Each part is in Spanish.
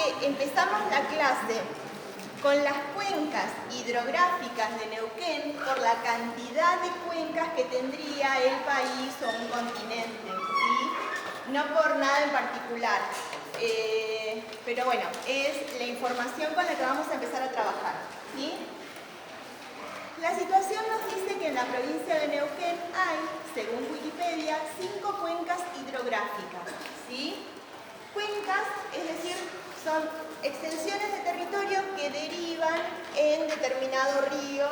que empezamos la clase con las cuencas hidrográficas de Neuquén por la cantidad de cuencas que tendría el país o un continente, ¿sí? No por nada en particular. Pero bueno, es la información con la que vamos a empezar a trabajar, ¿sí? La situación nos dice que en la provincia de Neuquén hay, según Wikipedia, 5 cuencas hidrográficas, ¿sí? Cuencas, es decir, son extensiones de territorio que derivan en determinado río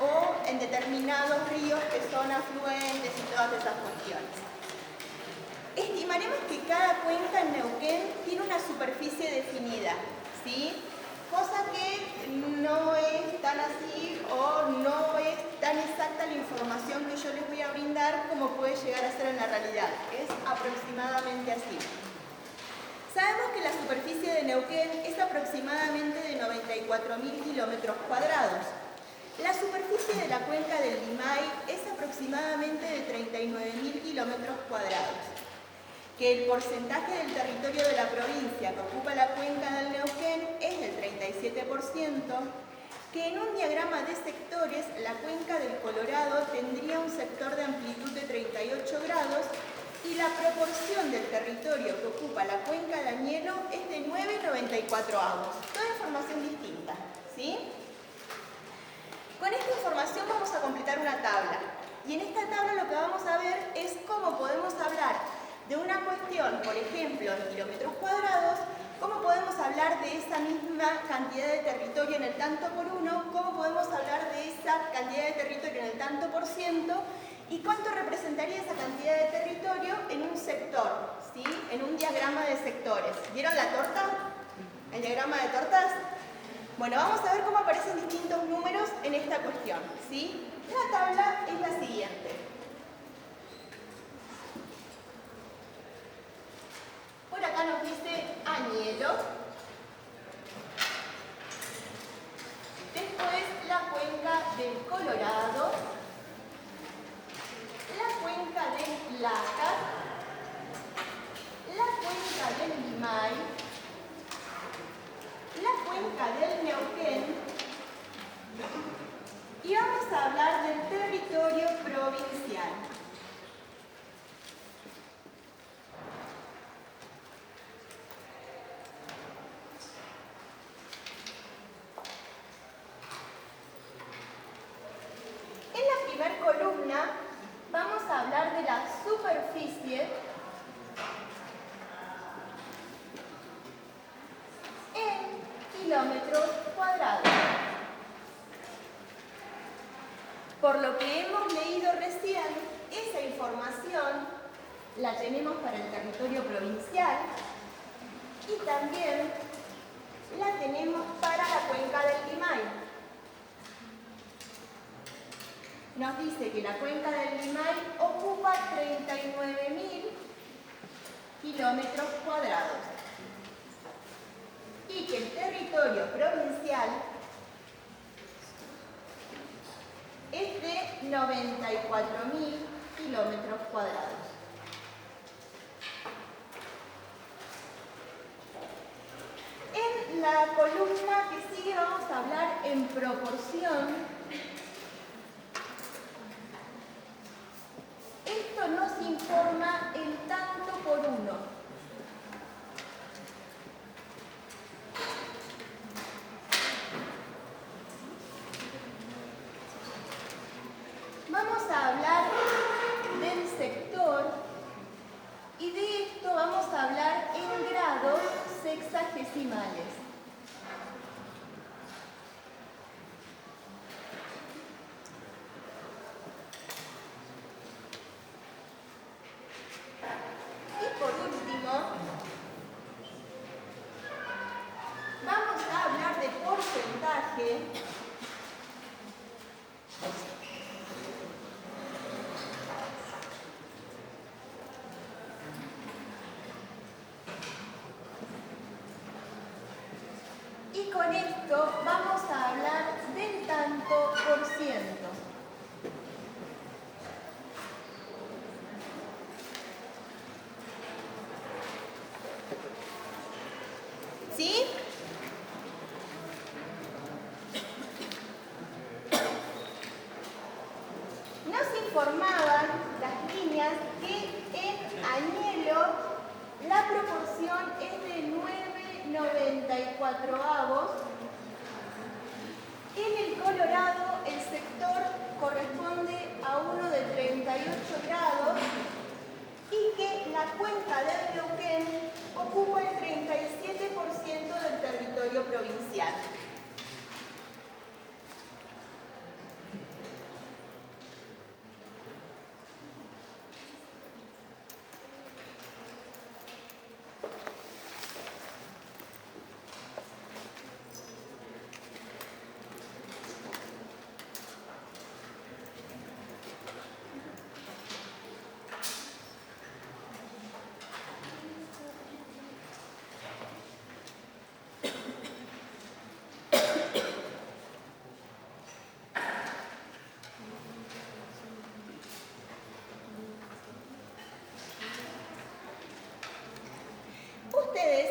o en determinados ríos que son afluentes y todas esas cuestiones. Estimaremos que cada cuenca en Neuquén tiene una superficie definida, ¿sí? Cosa que no es tan así o no es tan exacta la información que yo les voy a brindar como puede llegar a ser en la realidad. Es aproximadamente así. Sabemos que la superficie de Neuquén es aproximadamente de 94.000 kilómetros cuadrados. La superficie de la cuenca del Limay es aproximadamente de 39.000 kilómetros cuadrados. Que el porcentaje del territorio de la provincia que ocupa la cuenca del Neuquén es del 37%, que en un diagrama de sectores la cuenca del Colorado tendría un sector de amplitud de 38 grados y la proporción del territorio que ocupa la cuenca de Añelo es de 9,94 avos. Toda información distinta, ¿sí? Con esta información vamos a completar una tabla. Y en esta tabla lo que vamos a ver es cómo podemos hablar de una cuestión, por ejemplo, en kilómetros cuadrados, cómo podemos hablar de esa misma cantidad de territorio en el tanto por uno, cómo podemos hablar de esa cantidad de territorio en el tanto por ciento, y cuánto representaría esa cantidad de territorio en un sector, ¿sí? En un diagrama de sectores. ¿Vieron la torta? ¿El diagrama de tortas? Bueno, vamos a ver cómo aparecen distintos números en esta cuestión, ¿sí? La tabla es la siguiente. Por acá nos dice Añelo. Después la cuenca del Colorado. La cuenca del Lácar. La cuenca del Limay. La cuenca del Neuquén. Y vamos a hablar del territorio provincial. En la primera columna vamos a hablar de la superficie en kilómetros cuadrados. Por lo que hemos leído recién, esa información la tenemos para el territorio provincial y también la tenemos para la cuenca del Limay. Nos dice que la cuenca del Limay ocupa 39.000 kilómetros cuadrados y que el territorio provincial es de 94.000 kilómetros cuadrados. En la columna que sigue vamos a hablar en proporción. Esto nos informa el tanto por uno. Vamos a hablar del sector y de esto vamos a hablar en grados sexagesimales. Y por último, vamos a hablar de porcentaje y con esto vamos a hablar del tanto por ciento. ¿Sí? 94avos. En el Colorado el sector corresponde a uno de 38 grados y que la cuenca del Neuquén ocupa el 37% del territorio provincial.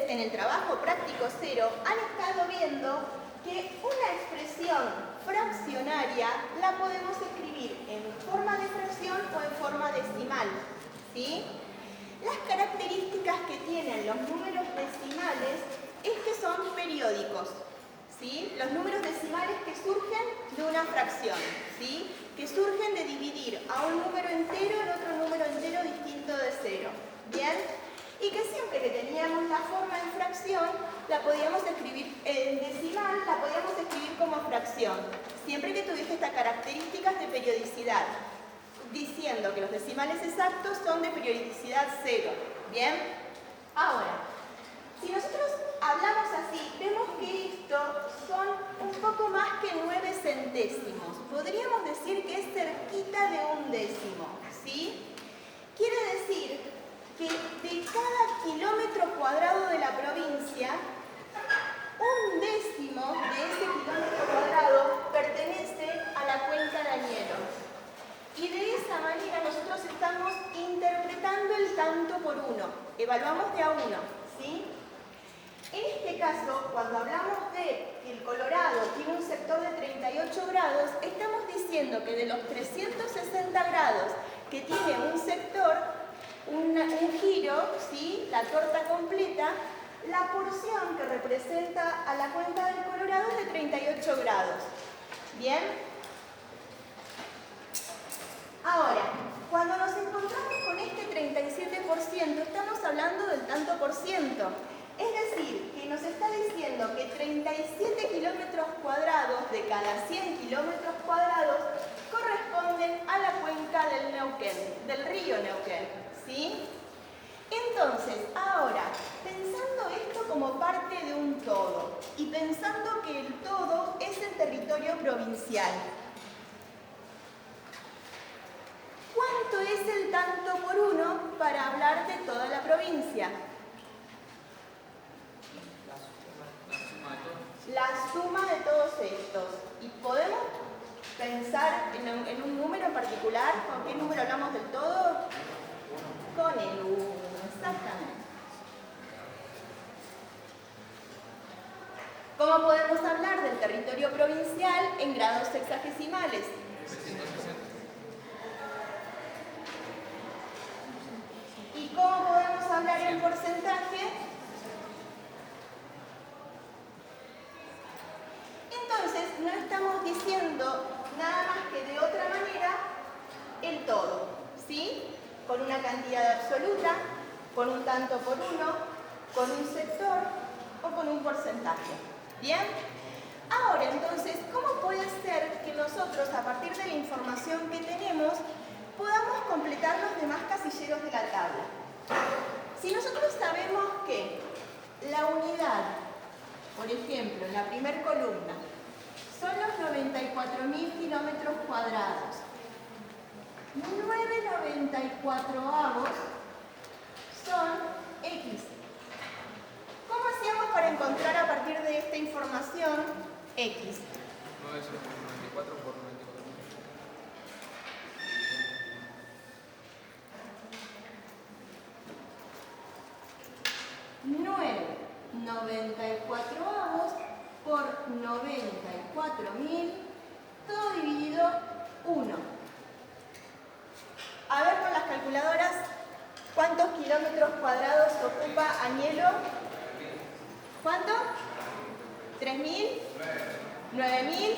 En el trabajo práctico cero han estado viendo que una expresión fraccionaria la podemos escribir en forma de fracción o en forma decimal, ¿sí? Las características que tienen los números decimales es que son periódicos, ¿sí? Los números decimales que surgen de una fracción, ¿sí? Que surgen de dividir a un número entero en otro número entero distinto de cero, ¿bien? Y que siempre que teníamos la forma en fracción, la podíamos escribir en decimal, la podíamos escribir como fracción, siempre que tuviese estas características de periodicidad, diciendo que los decimales exactos son de periodicidad cero, ¿bien? Ahora, si nosotros hablamos así, vemos que esto son un poco más que 9 centésimos, podríamos decir que es cerquita de un décimo, ¿sí? Quiere decir que de cada kilómetro cuadrado de la provincia, un décimo de ese kilómetro cuadrado pertenece a la cuenca de Añelo. Y de esa manera nosotros estamos interpretando el tanto por uno, evaluamos de a uno, ¿sí? En este caso, cuando hablamos de que el Colorado tiene un sector de 38 grados, estamos diciendo que de los 360 grados que tiene un sector, un giro, ¿sí? La torta completa, la porción que representa a la cuenca del Colorado es de 38 grados. ¿Bien? Ahora, cuando nos encontramos con este 37%, estamos hablando del tanto por ciento. Es decir, que nos está diciendo que 37 kilómetros cuadrados de cada 100 kilómetros cuadrados corresponden a la cuenca del Neuquén, del río Neuquén, ¿sí? Entonces, ahora, pensando esto como parte de un todo y pensando que el todo es el territorio provincial, ¿cuánto es el tanto por uno para hablar de toda la provincia? La suma de todos estos. ¿Y podemos pensar en un número en particular? ¿Con qué número hablamos del todo? Con el 1, exactamente. ¿Cómo podemos hablar del territorio provincial en grados sexagesimales? 360. ¿Y cómo podemos hablar en porcentaje? Entonces, no estamos diciendo nada más que de otra manera el todo, ¿sí? Con una cantidad absoluta, con un tanto por uno, con un sector o con un porcentaje. ¿Bien? Ahora, entonces, ¿cómo puede ser que nosotros, a partir de la información que tenemos, podamos completar los demás casilleros de la tabla? Si nosotros sabemos que la unidad, por ejemplo, en la primera columna, son los 94.000 kilómetros cuadrados. 9,94avos son X. ¿Cómo hacíamos para encontrar a partir de esta información X? 9 sobre 94 por 9,94avos por 94.000, todo dividido 1. A ver con las calculadoras, ¿cuántos kilómetros cuadrados ocupa Añelo? ¿Cuánto? ¿3.000? ¿9.000?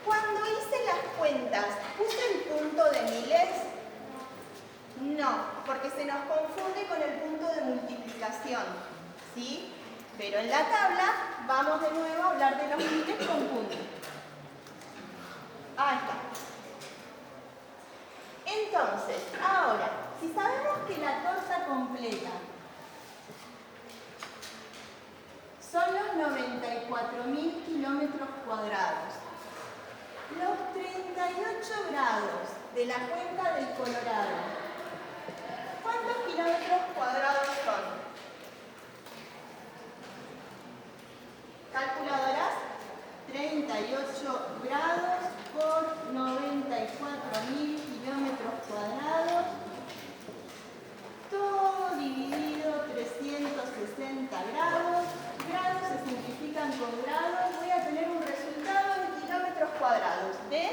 Cuando hice las cuentas, ¿puse el punto de miles? No, porque se nos confunde con el punto de multiplicación, ¿sí? Pero en la tabla vamos de nuevo a hablar de los miles con punto. Ahí está. Entonces, ahora, si sabemos que la torta completa son los 94.000 kilómetros cuadrados, los 38 grados de la cuenca del Colorado, ¿cuántos kilómetros cuadrados son? Calculadoras, 38 grados por 94.000 kilómetros cuadrados, todo dividido 360 grados, grados se simplifican con grados, voy a tener un resultado en kilómetros cuadrados de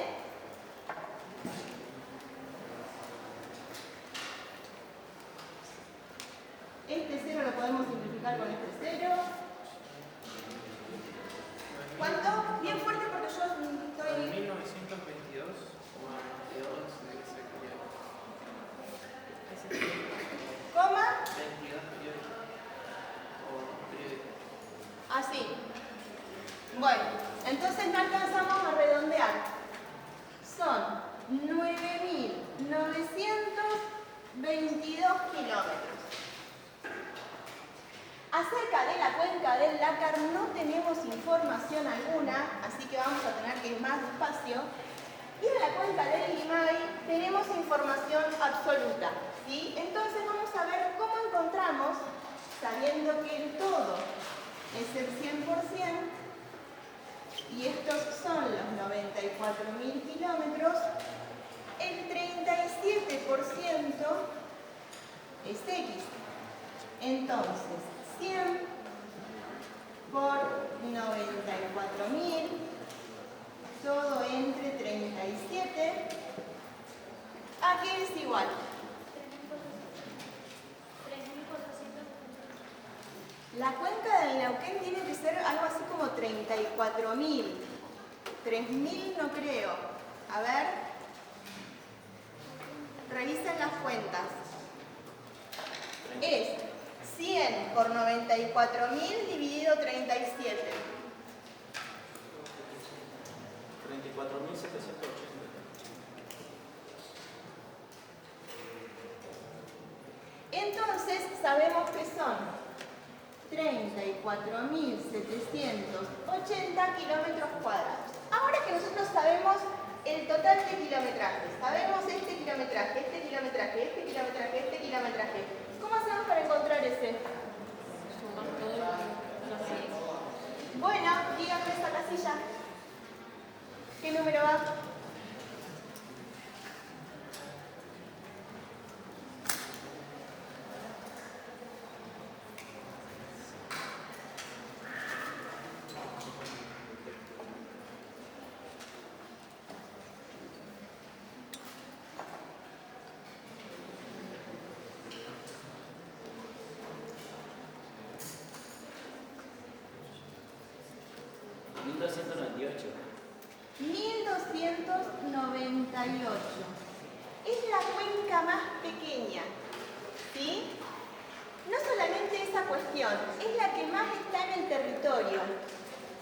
este cero lo podemos simplificar con este cero. ¿Cuánto? Bien fuerte porque yo estoy... 1922. ¿Coma? 22 periódicos. O periódicos. Así. Bueno, entonces no alcanzamos a redondear. Son 9.922 kilómetros. Acerca de la cuenca del Lácar no tenemos información alguna, así que vamos a tener que ir más despacio. Y de la cuenca del Limay tenemos información absoluta, ¿sí? Entonces vamos a ver cómo encontramos, sabiendo que el todo es el 100%, y estos son los 94.000 kilómetros, el 37% es X. Entonces, 100 por 94.000, todo entre 37, ¿a qué es igual? 3.400. La cuenca del Neuquén tiene que ser algo así como 34.000. 3.000 no creo. A ver. Revisen las cuentas. Es 100 por 94.000 dividido 37. 34.780. Entonces sabemos que son 34.780 kilómetros cuadrados. Ahora que nosotros sabemos el total de kilometraje, sabemos este kilometraje, este kilometraje, este kilometraje, este kilometraje, ¿cómo hacemos para encontrar ese? Bueno, díganme esa casilla. ¿Qué número va? $1.298. 1298. Es la cuenca más pequeña, ¿sí? No solamente esa cuestión, es la que más está en el territorio.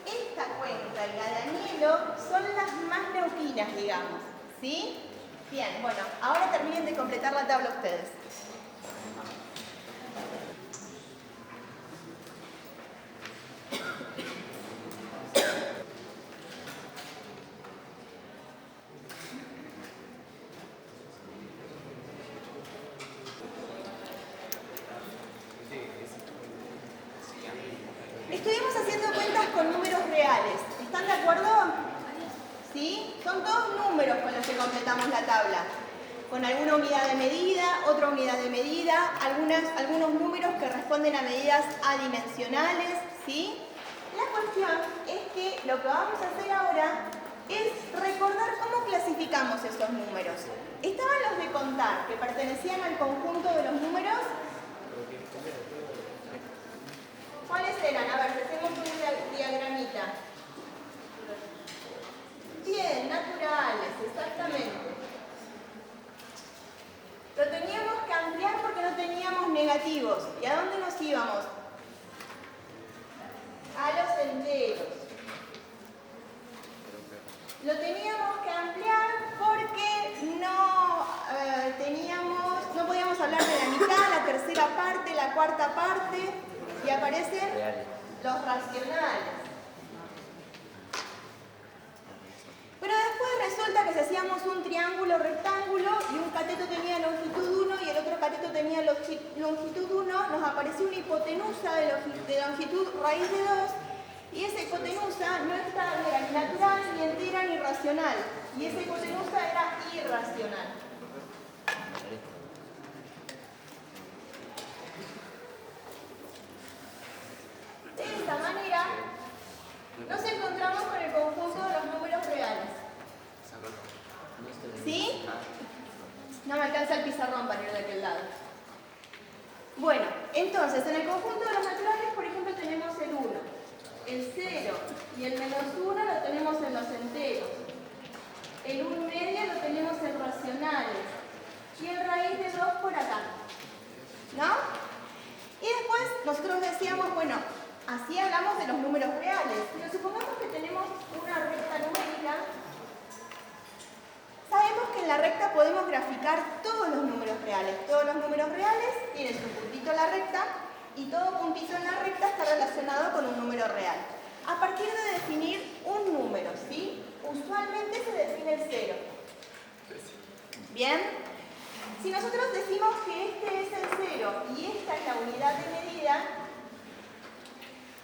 Esta cuenca y la de Anielo son las más neuquinas, digamos, ¿sí? Bien, bueno, ahora terminen de completar la tabla ustedes. Estuvimos haciendo cuentas con números reales. ¿Están de acuerdo? ¿Sí? Son todos números con los que completamos la tabla. Con alguna unidad de medida, otra unidad de medida, algunos números que responden a medidas adimensionales, ¿sí? La cuestión es que lo que vamos a hacer ahora es recordar cómo clasificamos esos números. Estaban los de contar, que pertenecían al conjunto de los números ¿Cuáles eran? A ver, hacemos un diagramita. Bien, naturales, exactamente. Lo teníamos que ampliar porque no teníamos negativos. ¿Y a dónde nos íbamos? A los enteros. Lo teníamos que ampliar porque no podíamos hablar de la mitad, la tercera parte, la cuarta parte, y aparecen los racionales. Pero después resulta que si hacíamos un triángulo rectángulo y un cateto tenía longitud 1 y el otro cateto tenía longitud 1, nos apareció una hipotenusa de longitud raíz de 2, y esa hipotenusa no era ni natural, ni entera, ni racional. Y esa hipotenusa era irracional. De esta manera, nos encontramos con el conjunto de los números reales. ¿Sí? No me alcanza el pizarrón para ir de aquel lado. Bueno, entonces, en el conjunto de los naturales, por ejemplo, tenemos el 1. El 0 y el menos 1 lo tenemos en los enteros. El 1 medio lo tenemos en racionales. Y el raíz de 2 por acá. ¿No? Y después nosotros decíamos, bueno, así hablamos de los números reales. Pero supongamos que tenemos una recta numérica. Sabemos que en la recta podemos graficar todos los números reales. Todos los números reales tienen su puntito en la recta y todo puntito en la recta está relacionado con un número real. A partir de definir un número, ¿sí? Usualmente se define el 0. ¿Bien? Si nosotros decimos que este es el 0 y esta es la unidad de medida,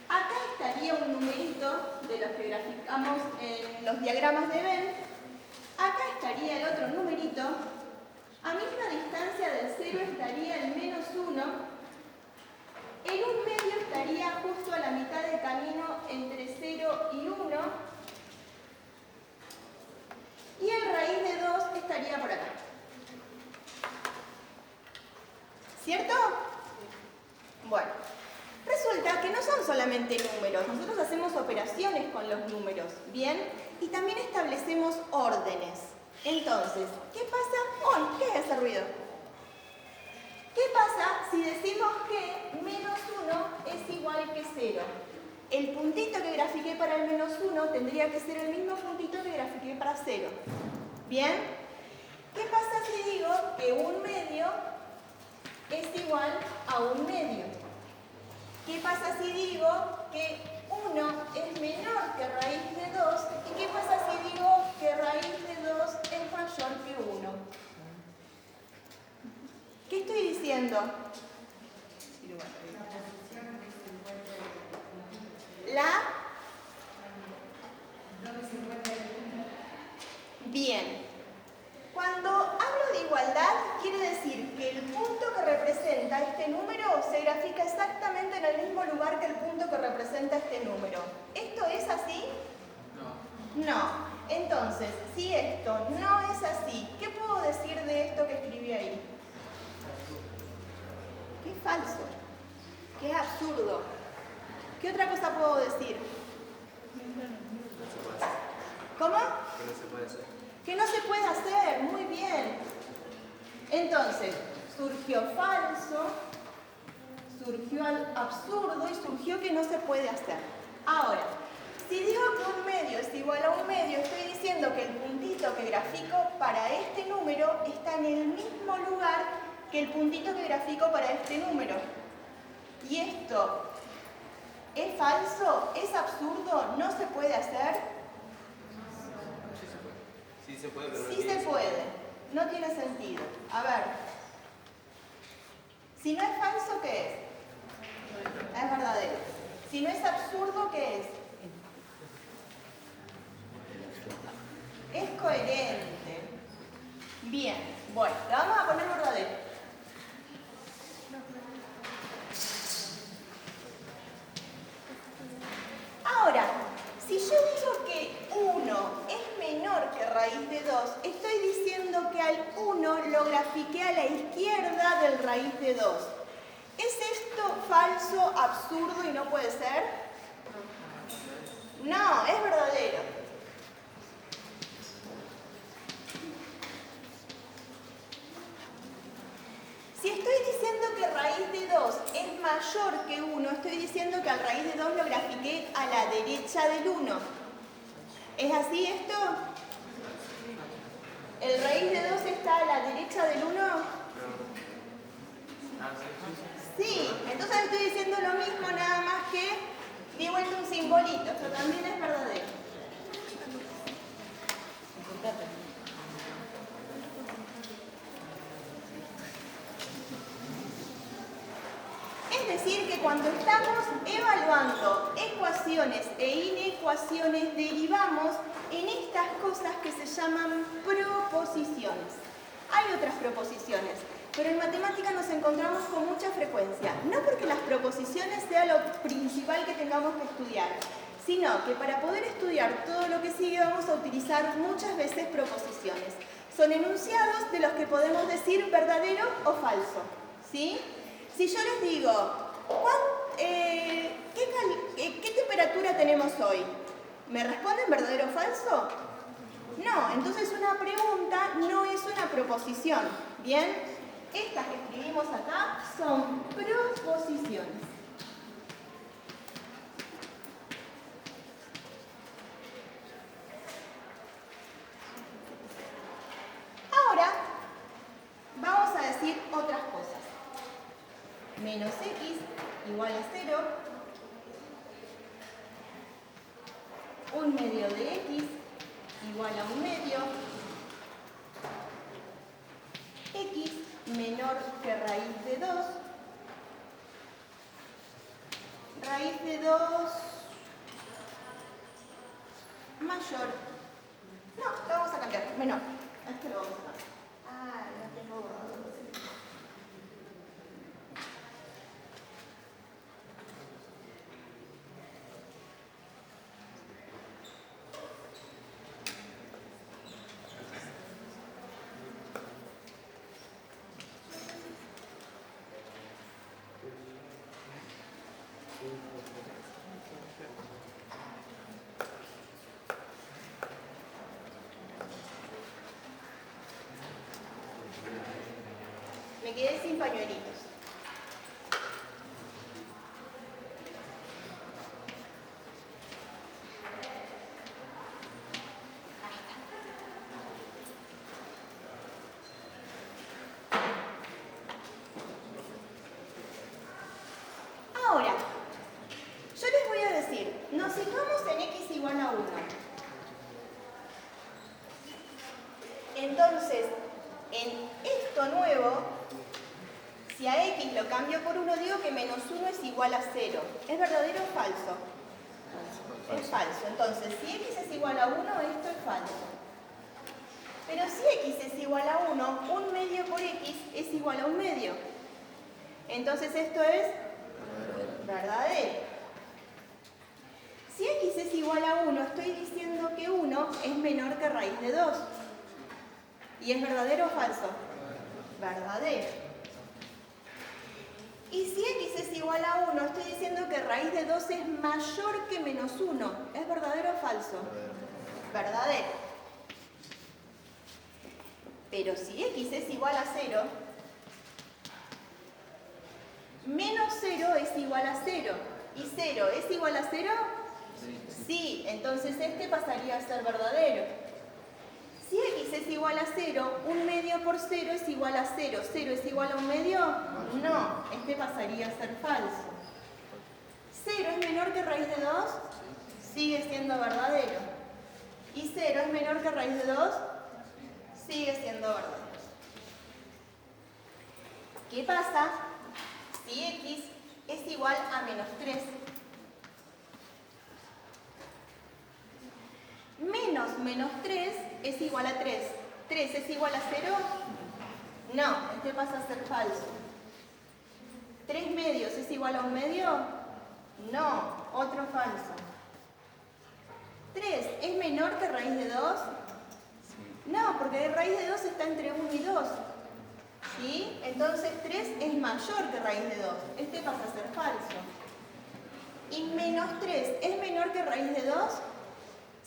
acá estaría un numerito de los que graficamos en los diagramas de Venn. Acá estaría el otro numerito. A misma distancia del 0 estaría el menos 1. El 1 medio estaría justo a la mitad del camino entre 0 y 1. Y el raíz de 2 estaría por acá. ¿Cierto? Bueno, resulta que no son solamente números. Nosotros hacemos operaciones con los números, ¿bien? Y también establecemos órdenes. Entonces, ¿qué pasa? ¡Oh! ¿Qué es ese ruido? ¿Qué pasa si decimos que menos 1 es igual que 0? El puntito que grafiqué para el menos 1 tendría que ser el mismo puntito que grafiqué para 0. ¿Bien? ¿Qué pasa si digo que 1 medio es igual a 1 medio? ¿Qué pasa si digo que 1 es menor que raíz de 2? ¿Y qué pasa si digo que raíz de 2 es mayor que 1? ¿Qué estoy diciendo? Bien. Cuando hablo de igualdad, quiere decir que el punto que representa este número se grafica exactamente en el mismo lugar que el punto que representa este número. ¿Esto es así? No. No. Entonces, si esto no es así, ¿qué puedo decir de esto que escribí ahí? Que es falso, que es absurdo. ¿Qué otra cosa puedo decir? ¿Cómo? Que no se puede hacer. Que no se puede hacer, muy bien. Entonces, surgió falso, surgió absurdo y surgió que no se puede hacer. Ahora, si digo que 1 medio es igual a 1 medio, estoy diciendo que el puntito que grafico para este número está en el mismo lugar que el puntito que grafico para este número. ¿Y esto es falso? ¿Es absurdo? ¿No se puede hacer? Sí se puede, pero no Sí se puede. No tiene sentido. A ver. Si no es falso, ¿qué es? Es verdadero. Si no es absurdo, ¿qué es? Es coherente. Bien. Bueno, le vamos a poner verdadero. Ahora, si yo digo que 1 es menor que raíz de 2, estoy diciendo que al 1 lo grafiqué a la izquierda del raíz de 2. ¿Es esto falso, absurdo y no puede ser? No, es verdadero. Si estoy diciendo que raíz de 2 es mayor que 1, estoy diciendo que al raíz de 2 lo grafiqué a la derecha del 1. ¿Es así esto? ¿El raíz de 2 está a la derecha del 1? Sí, entonces estoy diciendo lo mismo, nada más que di vuelta un simbolito. Esto también es verdadero. Es decir, que cuando estamos evaluando ecuaciones e inecuaciones, derivamos en estas cosas que se llaman proposiciones. Hay otras proposiciones, pero en matemática nos encontramos con mucha frecuencia. No porque las proposiciones sea lo principal que tengamos que estudiar, sino que para poder estudiar todo lo que sigue vamos a utilizar muchas veces proposiciones. Son enunciados de los que podemos decir verdadero o falso, ¿sí? Si yo les digo, ¿qué temperatura tenemos hoy? ¿Me responden verdadero o falso? No, entonces una pregunta no es una proposición, ¿bien? Estas que escribimos acá son proposiciones. Ahora, vamos a decir otras cosas. Menos x igual a 0, un medio de x igual a un medio, x menor que raíz de 2, raíz de 2 mayor, no, lo vamos a cambiar, menor, esto lo vamos a cambiar. No tengo borrador. Me quedé sin pañuelitos. Ahora, yo les voy a decir, nos situamos en x igual a 1. Entonces, en esto nuevo, si a x lo cambio por 1, digo que menos 1 es igual a 0. ¿Es verdadero o falso? Es falso. Entonces, si x es igual a 1, esto es falso. Pero si x es igual a 1, un medio por x es igual a un medio. Entonces, esto es verdadero. Si x es igual a 1, estoy diciendo que 1 es menor que raíz de 2. ¿Y es verdadero o falso? Verdadero. Y si x es igual a 1, estoy diciendo que raíz de 2 es mayor que menos 1. ¿Es verdadero o falso? Verdadero. Pero si x es igual a 0, menos 0 es igual a 0. ¿Y 0 es igual a 0? Sí, entonces este pasaría a ser verdadero. Si x es igual a 0, un medio por 0 es igual a 0. ¿0 es igual a un medio? No, este pasaría a ser falso. ¿0 es menor que raíz de 2? Sigue siendo verdadero. ¿Y 0 es menor que raíz de 2? Sigue siendo verdadero. ¿Qué pasa si x es igual a menos 3? Menos 3 es igual a 3. ¿3 es igual a 0? No, este pasa a ser falso. ¿3 medios es igual a un medio? No, otro falso. ¿3 es menor que raíz de 2? No, porque raíz de 2 está entre 1 y 2. ¿Sí? Entonces 3 es mayor que raíz de 2. Este pasa a ser falso. ¿Y menos 3 es menor que raíz de 2?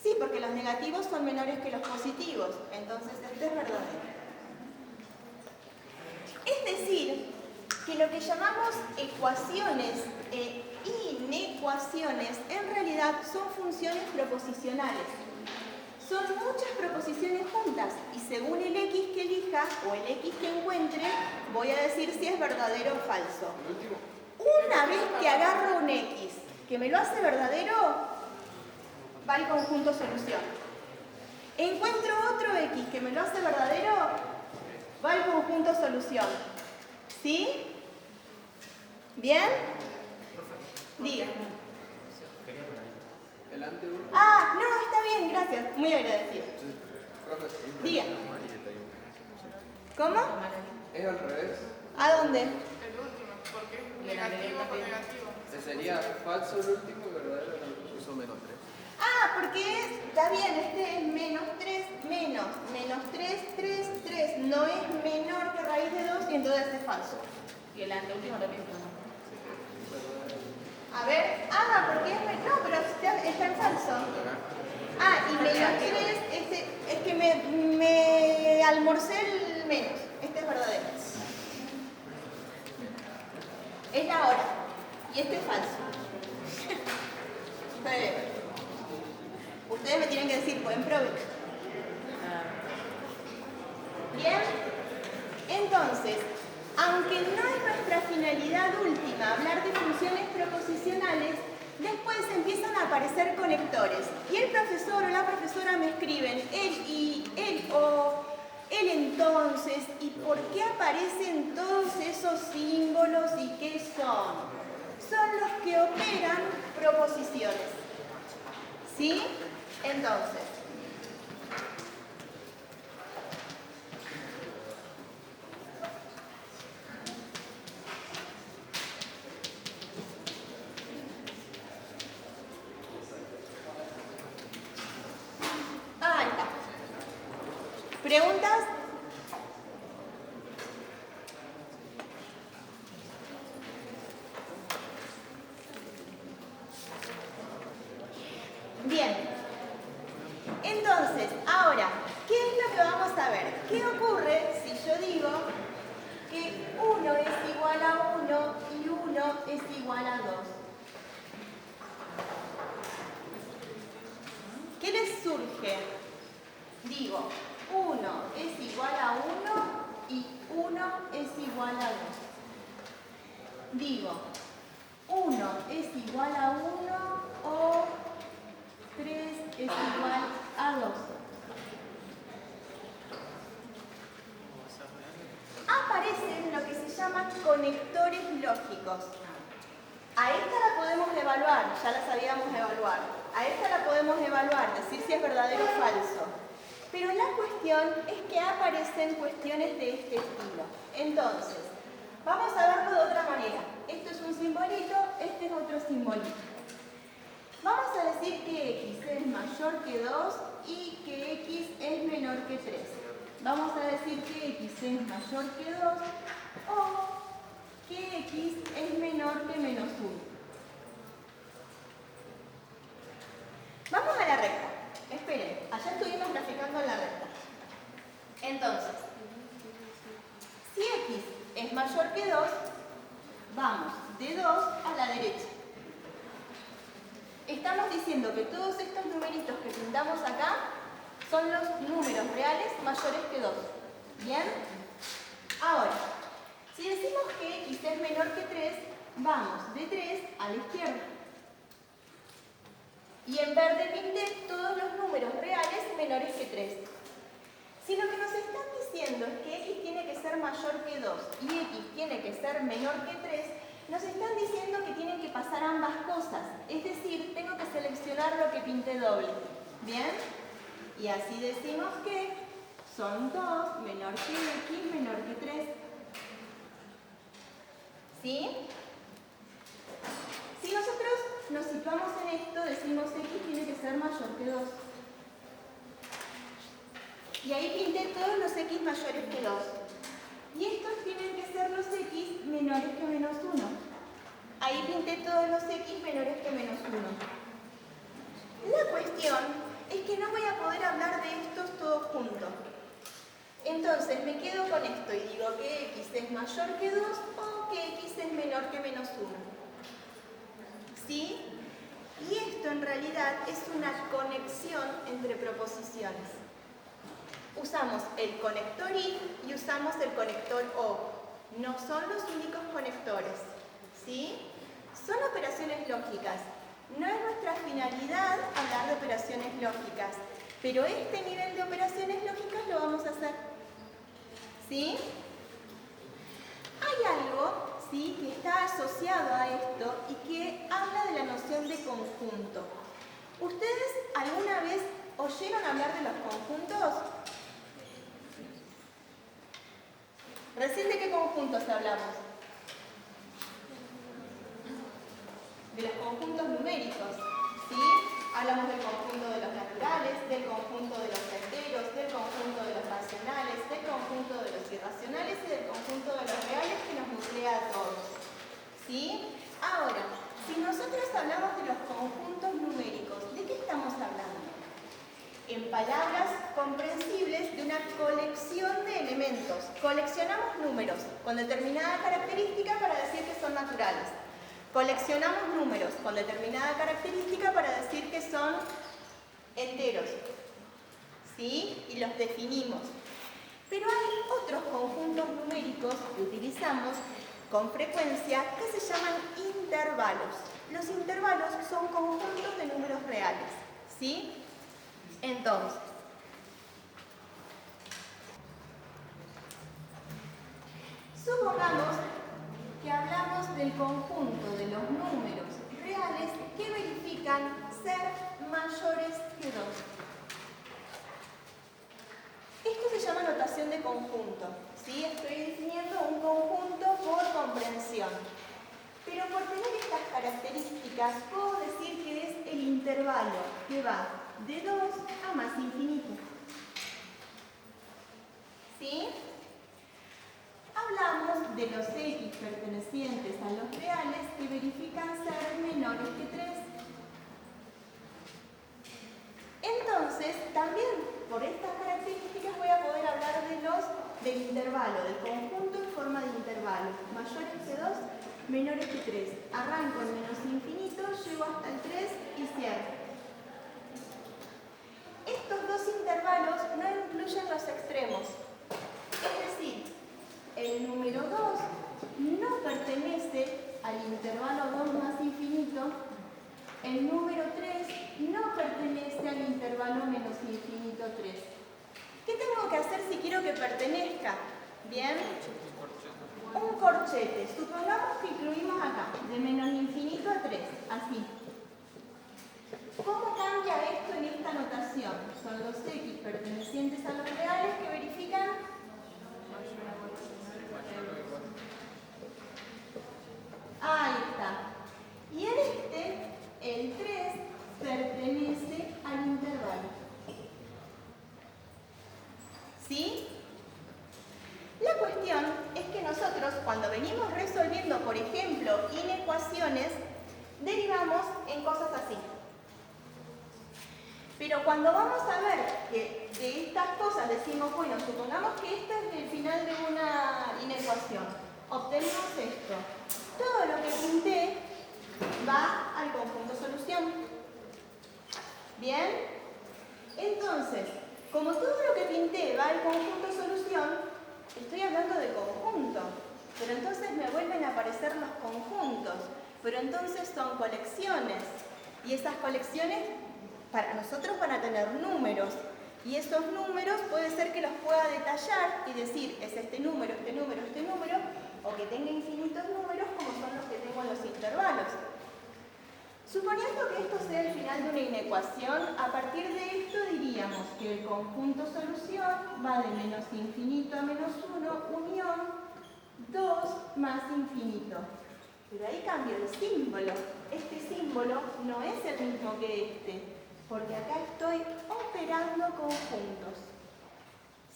Sí, porque los negativos son menores que los positivos. Entonces este es verdadero. Es decir, que lo que llamamos ecuaciones e inecuaciones en realidad son funciones proposicionales. Son muchas proposiciones juntas y según el x que elija o el x que encuentre, voy a decir si es verdadero o falso. Una vez que agarro un x que me lo hace verdadero, va al conjunto solución. Encuentro otro x que me lo hace verdadero, va al conjunto solución. ¿Sí? ¿Bien? Diga. Ah, no, está bien, gracias. Muy agradecido. Diga. ¿Cómo? Es al revés. ¿A dónde? El último, porque negativo con negativo. Sería falso el último y verdadero el último. Puso menos 3. Ah, porque está bien, este es menos 3, menos 3, 3, 3. No es menor que raíz de 2 y entonces es falso. Y el anteúltimo también. A ver, porque es menor, no, pero está en falso. Ah, y menos 3, es que me almorcé el menos. Este es verdadero. Es la hora. Y este es falso. Está bien. Ustedes me tienen que decir, buen provecho. Bien. Entonces, aunque no es nuestra finalidad última hablar de funciones proposicionales, después empiezan a aparecer conectores. Y el profesor o la profesora me escriben el y, el o, el entonces, y por qué aparecen todos esos símbolos y qué son. Son los que operan proposiciones. ¿Sí? Entonces, ahí está. ¿Preguntas? Bien. Entonces, ahora, ¿qué es lo que vamos a ver? ¿Qué ocurre si yo digo que 1 es igual a 1 y 1 es igual a 2? ¿Qué les surge? Digo, 1 es igual a 1 y 1 es igual a 2. Digo, 1 es igual a 1 o 3 es igual a 2. Aparecen lo que se llaman conectores lógicos. A esta la podemos evaluar, ya la sabíamos evaluar. A esta la podemos evaluar, decir si es verdadero o falso. Pero la cuestión es que aparecen cuestiones de este estilo. Entonces, vamos a verlo de otra manera. Esto es un simbolito, este es otro simbolito. Vamos a decir que x es mayor que 2 y que x es menor que 3. Vamos a decir que x es mayor que 2 o que x es menor que menos 1. Vamos a la recta. Esperen, allá estuvimos graficando la recta. Entonces, si x es mayor que 2, vamos de 2 a la derecha. Estamos diciendo que todos estos numeritos que pintamos acá son los números reales mayores que 2. ¿Bien? Ahora, si decimos que x es menor que 3, vamos de 3 a la izquierda. Y en verde pinté todos los números reales menores que 3. Si lo que nos están diciendo es que x tiene que ser mayor que 2 y x tiene que ser menor que 3, nos están diciendo que tienen que pasar ambas cosas. Es decir, tengo que seleccionar lo que pinté doble. ¿Bien? Y así decimos que son 2 menor que x menor que 3. ¿Sí? Si nosotros nos situamos en esto, decimos x tiene que ser mayor que 2. Y ahí pinté todos los x mayores que 2. Y estos de todos los x menores que menos 1. La cuestión es que no voy a poder hablar de estos todos juntos. Entonces me quedo con esto y digo que x es mayor que 2 o que x es menor que menos 1. ¿Sí? Y esto en realidad es una conexión entre proposiciones. Usamos el conector IF y usamos el conector OR. No son los únicos conectores, ¿sí? Son operaciones lógicas. No es nuestra finalidad hablar de operaciones lógicas, pero este nivel de operaciones lógicas lo vamos a hacer, ¿sí? Hay algo, ¿sí?, que está asociado a esto y que habla de la noción de conjunto. ¿Ustedes alguna vez oyeron hablar de los conjuntos? ¿Recién de qué conjuntos hablamos? De los conjuntos numéricos, ¿sí? Hablamos del conjunto de los naturales, del conjunto de los enteros, del conjunto de los racionales, del conjunto de los irracionales y del conjunto de los reales que nos nuclea a todos, ¿sí? Ahora, si nosotros hablamos de los conjuntos numéricos, ¿de qué estamos hablando? En palabras comprensibles, de una colección de elementos. Coleccionamos números con determinada característica para decir que son naturales. Coleccionamos números con determinada característica para decir que son enteros, ¿sí? Y los definimos. Pero hay otros conjuntos numéricos que utilizamos con frecuencia que se llaman intervalos. Los intervalos son conjuntos de números reales, ¿sí? Entonces, supongamos que hablamos del conjunto de los números reales que verifican ser mayores que 2. Esto se llama notación de conjunto, ¿sí? Estoy definiendo un conjunto por comprensión. Pero por tener estas características, puedo decir que es el intervalo que va de 2 a más infinito. ¿Sí? Hablamos de los x pertenecientes a los reales que verifican ser menores que 3. Entonces, también por estas características voy a poder hablar del intervalo, del conjunto en forma de intervalo. Mayores que 2, menores que 3. Arranco en menos infinito, llego hasta el 3 y cierro. Estos dos intervalos no incluyen los extremos. Es decir, el número 2 no pertenece al intervalo 2 más infinito. El número 3 no pertenece al intervalo menos infinito 3. ¿Qué tengo que hacer si quiero que pertenezca? ¿Bien? Un corchete. Supongamos que incluimos acá, de menos infinito a 3, así. ¿Cómo cambia esto en esta notación? Son los x pertenecientes a los reales que verifican ahí está. Y en este, el 3 pertenece al intervalo. ¿Sí? La cuestión es que nosotros, cuando venimos resolviendo, por ejemplo, inecuaciones, derivamos en cosas así. Pero cuando vamos a ver que de estas cosas decimos, bueno, supongamos que este es el final de una inecuación. Obtenemos esto. Todo lo que pinté va al conjunto solución. ¿Bien? Entonces, como todo lo que pinté va al conjunto solución, estoy hablando de conjunto. Pero entonces me vuelven a aparecer los conjuntos. Pero entonces son colecciones. Y esas colecciones para nosotros van a tener números. Y esos números puede ser que los pueda detallar y decir, es este número, este número, este número, o que tenga infinitos números como son los que tengo en los intervalos. Suponiendo que esto sea el final de una inecuación, a partir de esto diríamos que el conjunto solución va de menos infinito a menos 1, unión 2 más infinito. Pero ahí cambio el símbolo. Este símbolo no es el mismo que este, porque acá estoy operando conjuntos.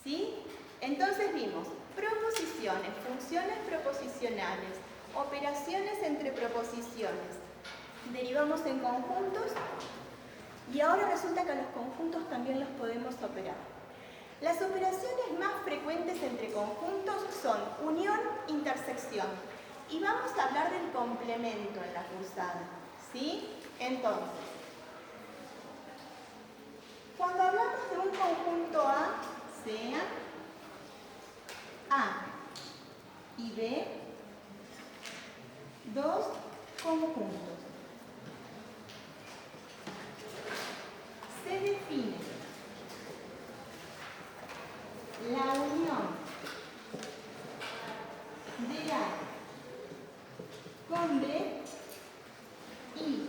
¿Sí? Entonces vimos proposiciones, funciones proposicionales, operaciones entre proposiciones. Derivamos en conjuntos y ahora resulta que a los conjuntos también los podemos operar. Las operaciones más frecuentes entre conjuntos son unión, intersección. Y vamos a hablar del complemento en la cursada, ¿sí? Entonces, cuando hablamos de un conjunto A, sean A y B, dos conjuntos. Se define la unión de A con B y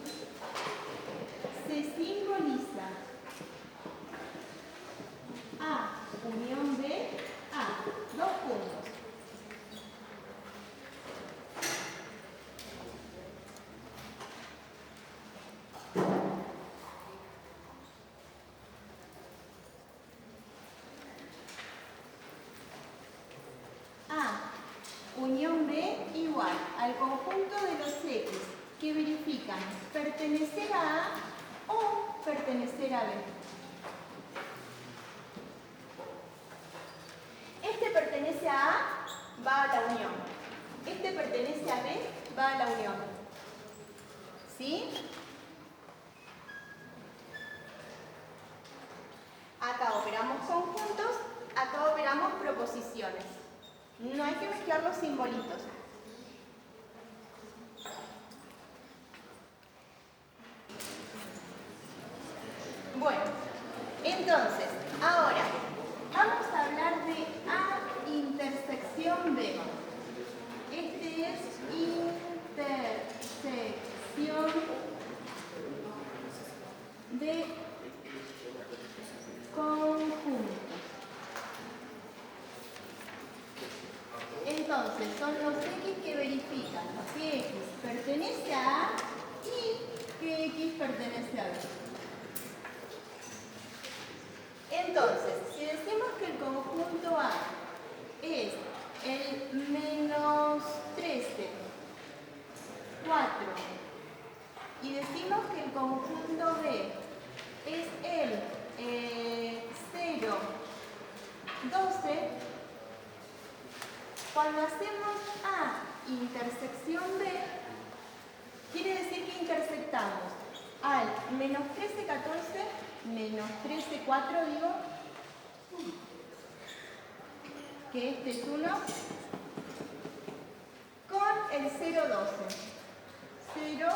se simboliza A unión B, A, dos puntos. A unión B igual al conjunto de los X que verifican pertenecer a A o pertenecer a B. Este pertenece a A, va a la unión. Este pertenece a B, va a la unión. ¿Sí? Acá operamos conjuntos, acá operamos proposiciones. No hay que mezclar los simbolitos. Bueno, entonces, ahora vamos a hablar de A intersección B. Este es intersección de conjuntos. Entonces, son los X que verifican que X pertenece a A y que X pertenece a B. Entonces, si decimos que el conjunto A es el menos 13, 4, y decimos que el conjunto B es el 0, 12, cuando hacemos A intersección B, quiere decir que intersectamos al menos 13, 14, menos 13, 4, digo, que este es 1, con el 0, 12. 0,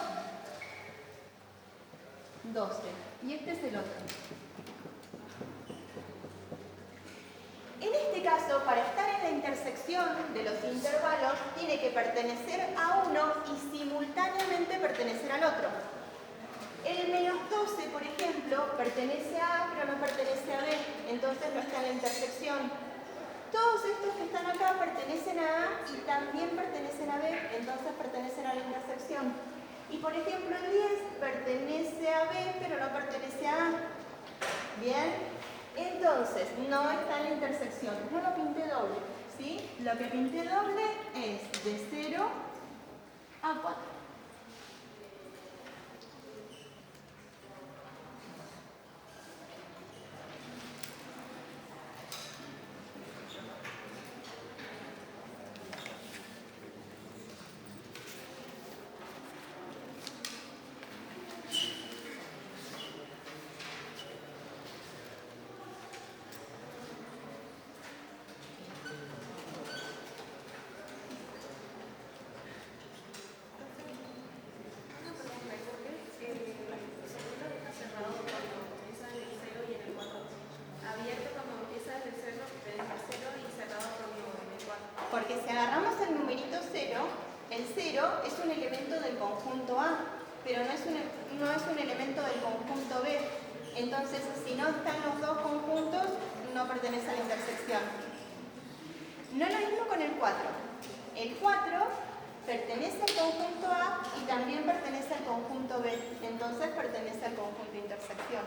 12. Y este es el otro. En este caso, para estar en la intersección de los intervalos, tiene que pertenecer a uno y simultáneamente pertenecer al otro. El menos 12, por ejemplo, pertenece a A, pero no pertenece a B, entonces no está en la intersección. Todos estos que están acá pertenecen a A y también pertenecen a B, entonces pertenecen a la intersección. Y por ejemplo, el 10 pertenece a B, pero no pertenece a A. ¿Bien? Entonces, no está en la intersección. No lo pinté doble, ¿sí? Lo que pinté doble es de 0 a 4. Porque si agarramos el numerito 0, el 0 es un elemento del conjunto A, pero no es un elemento del conjunto B. Entonces, si no están los dos conjuntos, no pertenece a la intersección. No es lo mismo con el 4. El 4 pertenece al conjunto A y también pertenece al conjunto B. Entonces, pertenece al conjunto intersección.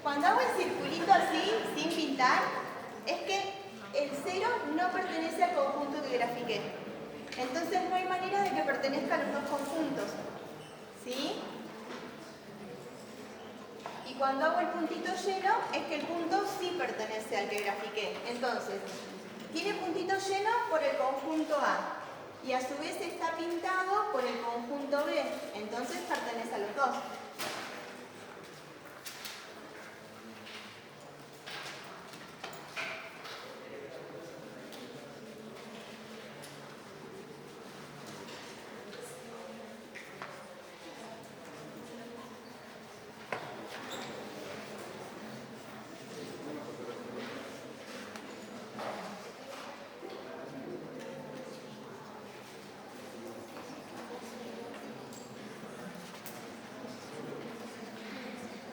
Cuando hago el circulito así, sin pintar, es que el 0 no pertenece al conjunto que grafiqué. Entonces no hay manera de que pertenezca a los dos conjuntos. ¿Sí? Y cuando hago el puntito lleno, es que el punto sí pertenece al que grafiqué. Entonces, tiene puntito lleno por el conjunto A. Y a su vez está pintado por el conjunto B. Entonces pertenece a los dos.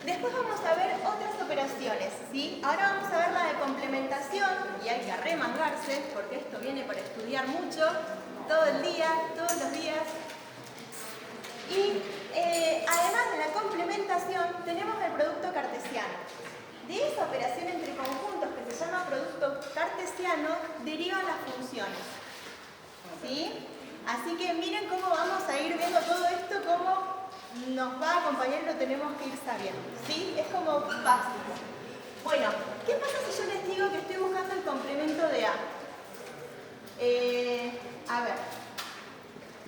Después vamos a ver otras operaciones, ¿sí? Ahora vamos a ver la de complementación, y hay que arremangarse, porque esto viene para estudiar mucho, todo el día, todos los días. Y además de la complementación, tenemos el producto cartesiano. De esa operación entre conjuntos que se llama producto cartesiano, derivan las funciones, ¿sí? Así que miren cómo vamos a ir viendo todo esto, cómo nos va a acompañar y lo tenemos que ir sabiendo, ¿sí? Es como básico. Bueno, ¿qué pasa si yo les digo que estoy buscando el complemento de A? A ver,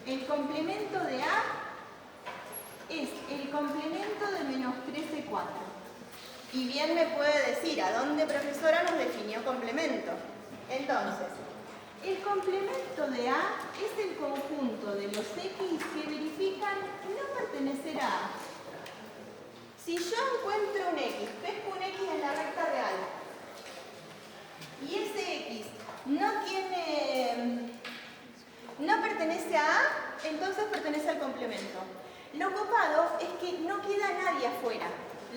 el complemento de A es el complemento de menos 13, 4. Y bien me puede decir, ¿a dónde, profesora, nos definió complemento? Entonces, el complemento de A es el conjunto de los X que verifican no pertenecer a A. Si yo encuentro un X, pesco un X en la recta real, y ese X no pertenece a A, entonces pertenece al complemento. Lo copado es que no queda nadie afuera.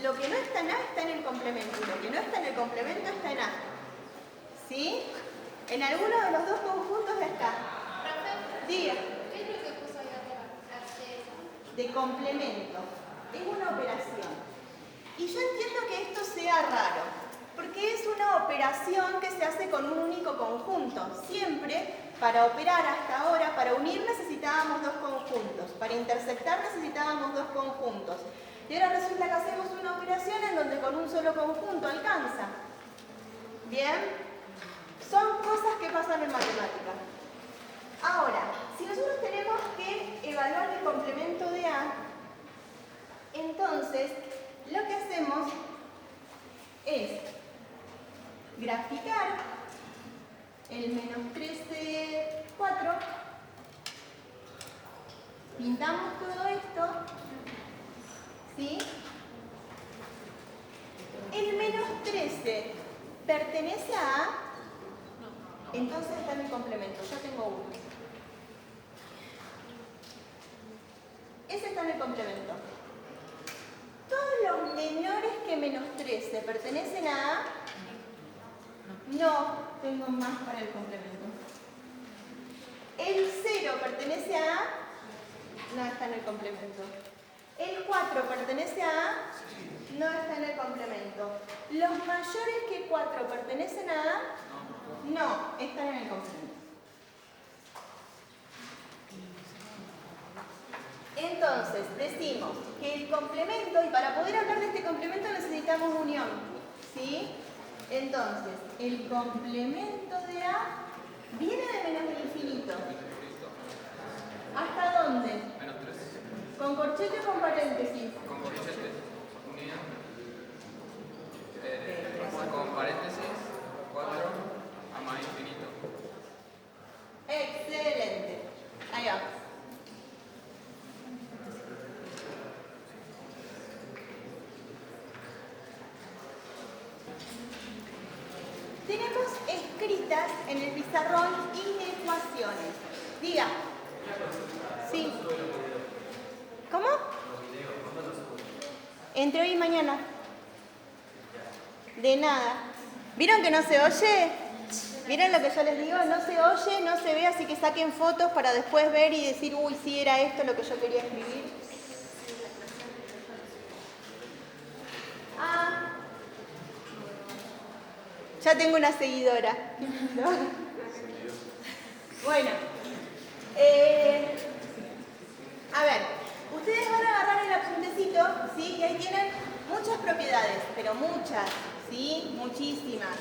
Lo que no está en A está en el complemento, y lo que no está en el complemento está en A. ¿Sí? En alguno de los dos conjuntos está. Diga. ¿Qué es lo que puso ahí arriba? De complemento. Es una operación. Y yo entiendo que esto sea raro, porque es una operación que se hace con un único conjunto. Siempre, para operar hasta ahora, para unir necesitábamos dos conjuntos. Para intersectar necesitábamos dos conjuntos. Y ahora resulta que hacemos una operación en donde con un solo conjunto alcanza. ¿Bien? Son cosas que pasan en matemática. Ahora, si nosotros tenemos que evaluar el complemento de A, entonces lo que hacemos es graficar el menos 13, 4, pintamos todo esto, ¿sí? El menos 13 pertenece a A, entonces está en el complemento. Yo tengo uno. Ese está en el complemento. Todos los menores que menos 13 pertenecen a A, no tengo más para el complemento. El 0 pertenece a A, no está en el complemento. El 4 pertenece a A, no está en el complemento. Los mayores que 4 pertenecen a A, no están en el complemento. Entonces, decimos que el complemento, y para poder hablar de este complemento necesitamos unión, ¿sí? Entonces, el complemento de A viene de menos del infinito. ¿Hasta dónde? Menos 3. ¿Con corchete o con paréntesis? Con corchete. Unido. Con paréntesis. 4 a más infinito. Excelente. Ahí va. Tenemos escritas en el pizarrón inecuaciones. Diga. Sí. ¿Cómo? Entre hoy y mañana. De nada. ¿Vieron que no se oye? ¿Vieron lo que yo les digo? No se oye, no se ve, así que saquen fotos para después ver y decir, uy, sí, era esto lo que yo quería escribir. ya tengo una seguidora. ¿No? Bueno, a ver, ustedes van a agarrar el apuntecito, ¿sí? Y ahí tienen muchas propiedades, pero muchas, ¿sí? Muchísimas.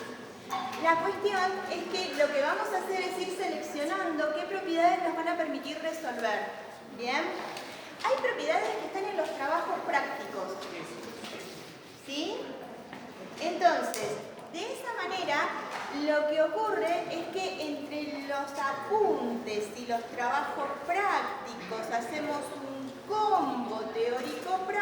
La cuestión es que lo que vamos a hacer es ir seleccionando qué propiedades nos van a permitir resolver. ¿Bien? Hay propiedades que están en los trabajos prácticos. ¿Sí? Entonces, de esa manera, lo que ocurre es que entre los apuntes y los trabajos prácticos hacemos un combo teórico-práctico